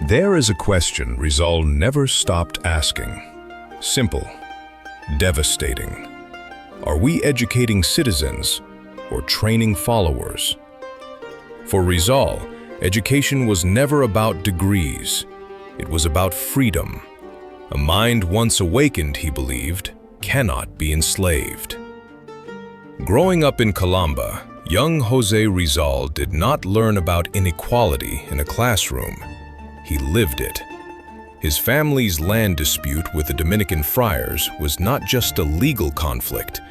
There is a question Rizal never stopped asking. Simple, devastating. Are we educating citizens or training followers? For Rizal, education was never about degrees. It was about freedom. A mind once awakened, he believed, cannot be enslaved. Growing up in Calamba, young Jose Rizal did not learn about inequality in a classroom. He lived it. His family's land dispute with the Dominican friars was not just a legal conflict.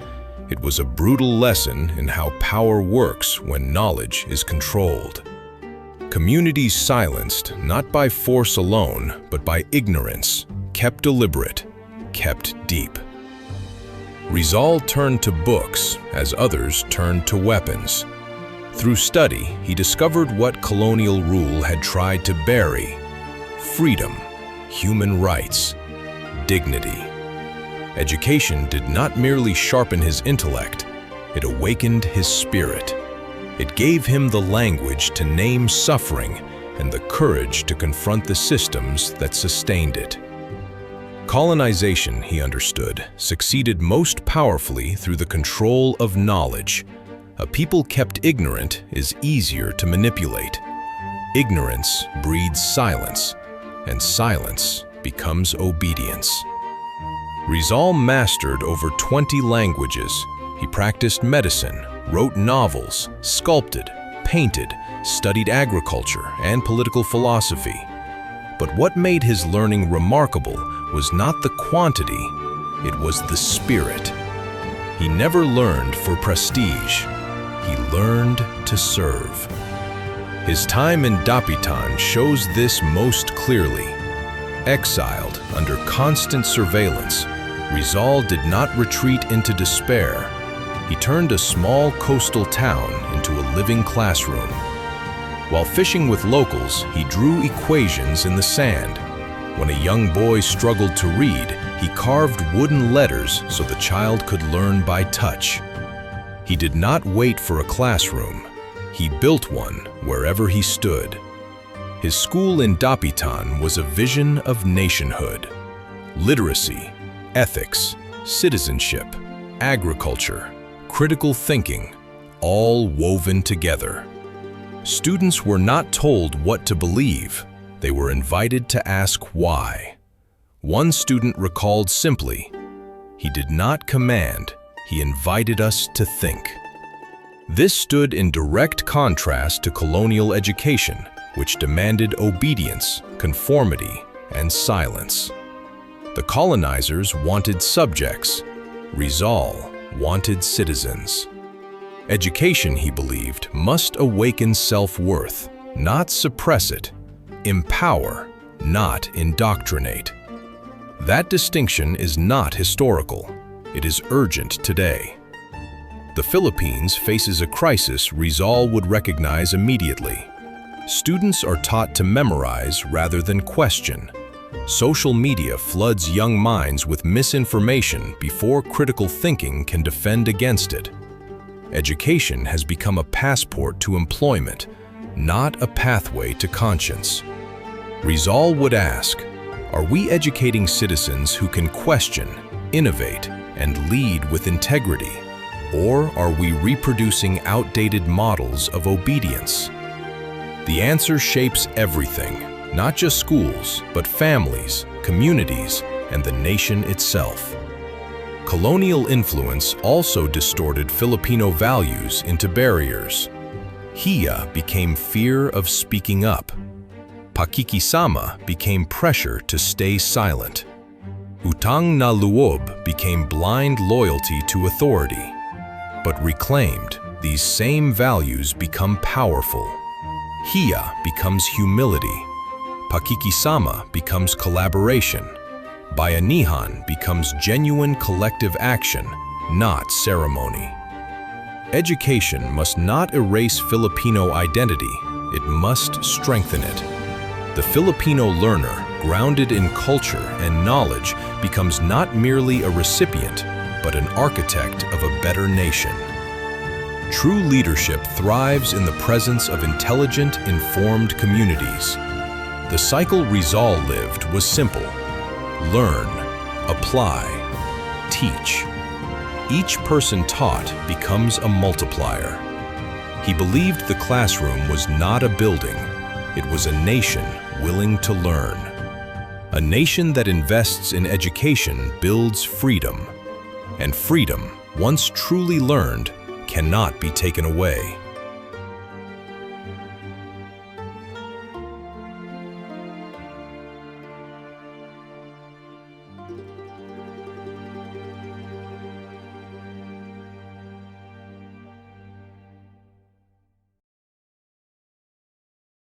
It was a brutal lesson in how power works when knowledge is controlled. Communities silenced, not by force alone, but by ignorance, kept deliberate, kept deep. Rizal turned to books as others turned to weapons. Through study, he discovered what colonial rule had tried to bury: freedom, human rights, dignity. Education did not merely sharpen his intellect, it awakened his spirit. It gave him the language to name suffering and the courage to confront the systems that sustained it. Colonization, he understood, succeeded most powerfully through the control of knowledge. A people kept ignorant is easier to manipulate. Ignorance breeds silence, and silence becomes obedience. Rizal mastered over 20 languages. He practiced medicine, wrote novels, sculpted, painted, studied agriculture and political philosophy. But what made his learning remarkable was not the quantity, it was the spirit. He never learned for prestige, he learned to serve. His time in Dapitan shows this most clearly. Exiled under constant surveillance, Rizal did not retreat into despair. He turned a small coastal town into a living classroom. While fishing with locals, he drew equations in the sand. When a young boy struggled to read, he carved wooden letters so the child could learn by touch. He did not wait for a classroom. He built one wherever he stood. His school in Dapitan was a vision of nationhood. Literacy, ethics, citizenship, agriculture, critical thinking, all woven together. Students were not told what to believe, they were invited to ask why. One student recalled simply, "He did not command, he invited us to think." This stood in direct contrast to colonial education, which demanded obedience, conformity, and silence. The colonizers wanted subjects, Rizal wanted citizens. Education, he believed, must awaken self-worth, not suppress it, empower, not indoctrinate. That distinction is not historical, it is urgent today. The Philippines faces a crisis Rizal would recognize immediately. Students are taught to memorize rather than question. Social media floods young minds with misinformation before critical thinking can defend against it. Education has become a passport to employment, not a pathway to conscience. Rizal would ask, are we educating citizens who can question, innovate, and lead with integrity? Or are we reproducing outdated models of obedience? The answer shapes everything, not just schools, but families, communities, and the nation itself. Colonial influence also distorted Filipino values into barriers. Hiya became fear of speaking up. Pakikisama became pressure to stay silent. Utang na loob became blind loyalty to authority. But reclaimed, these same values become powerful. Hiya becomes humility. Pakikisama becomes collaboration. Bayanihan becomes genuine collective action, not ceremony. Education must not erase Filipino identity, it must strengthen it. The Filipino learner, grounded in culture and knowledge, becomes not merely a recipient, but an architect of a better nation. True leadership thrives in the presence of intelligent, informed communities. The cycle Rizal lived was simple: learn, apply, teach. Each person taught becomes a multiplier. He believed the classroom was not a building, it was a nation willing to learn. A nation that invests in education builds freedom, and freedom, once truly learned, cannot be taken away.